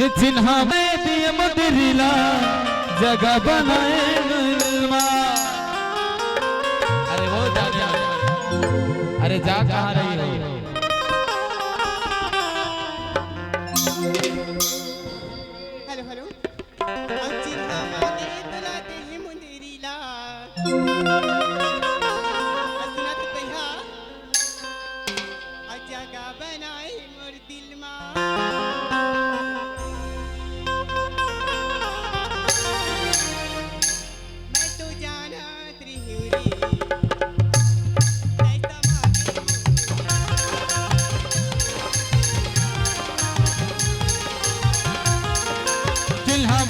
ये चिन्हा में दिए मदरीला जगह बनाए दिलवा। अरे वो जाने, अरे जा कहाँ रही हो? हेलो हेलो चिन्हा माने तला दिए मदरीला असना तो कहा जगह बनाए मोर दिल मा।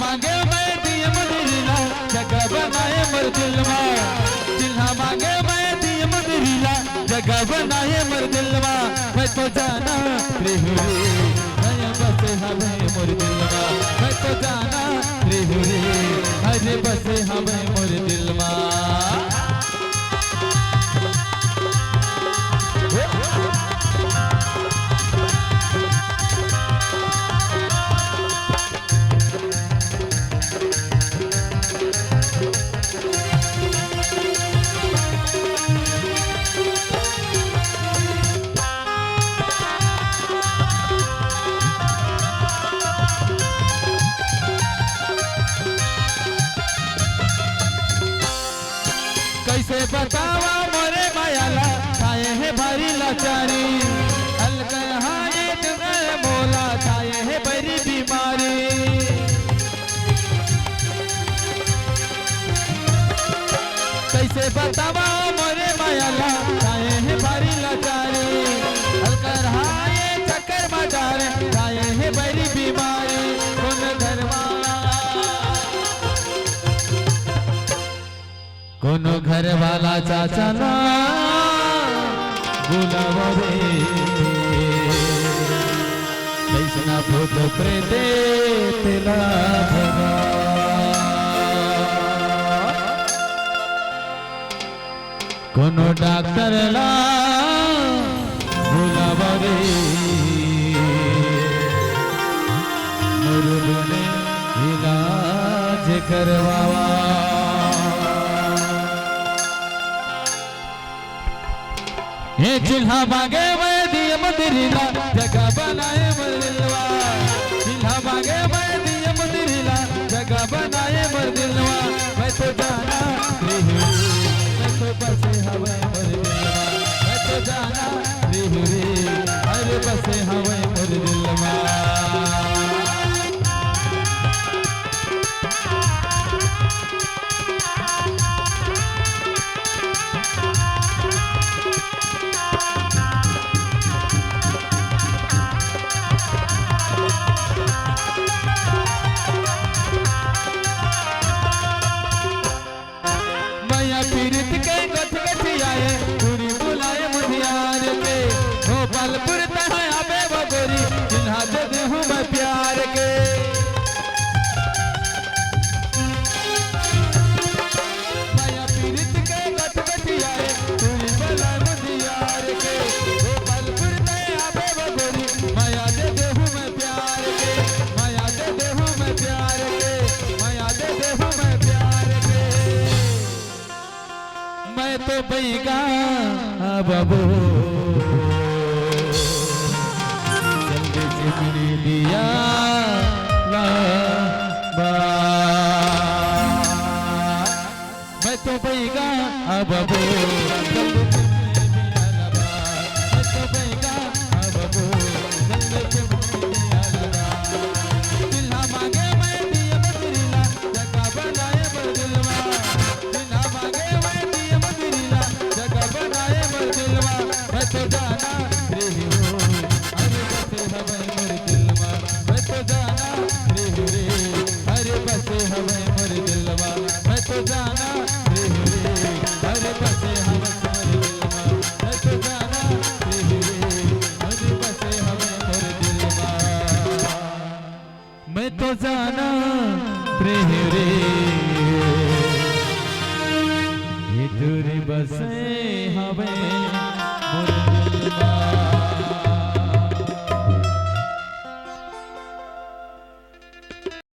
मांगे मैं दिए मदरीला जगह बनाए मर दिलवा। चिन्हा मांगे मैं दिए मदरीला जगह बनाए मर दिलवा। मैं तो जाना त्रिहुरी नया बसे हमें मोर दिलवा। मैं तो जाना त्रिहुरी हरे बसे हमें मोर दिलवा। कैसे बतावा मोरे मायाला छाए है भारी लाचारी। अलगहाए जगह मोला छाए है बड़ी बीमारी। कैसे बतावा मोरे मायाला छाए है भारी लाचारी। अलगहाए चक्कर मचारे छाए है बड़ी बीमारी। कौन कोनो घर वाला चाचा ना बुलावा रे। कैसना भूत प्रेत तेला भगा। कोनो डॉक्टर ला बुलावा रे। मुर्गने इलाज करवावा। ये चिन्हा मांगे मैं दिए मदरीला जगह बनाए मर दिलवा। चिन्हा मांगे मैं दिए मदरीला जगह बनाए मर दिलवा। मैं तो जाना त्रिहुरी मैं तो बसे हवे मर दिलवा। मैं तो जाना त्रिहुरी हर बसे हवे मर दिलवा। पीरित के गठ गठियाए पूरी बुलाए मुझियार के। गोपालपुर तहाँ आबे बगोरी चिन्हा दे देहूँ मैं प्यार के। माया पीरित के गठ गठियाए पूरी बुलाए मुझियार के। गोपालपुर तहाँ आबे बगोरी माया दे देहूँ मैं प्यार के। माया दे देहूँ मैं प्यार के। माया दे देहूँ मैं प्यार के। मैं तो बैगा बाबू जल्दी चिमनी दिया मैं तो बैगा बाबू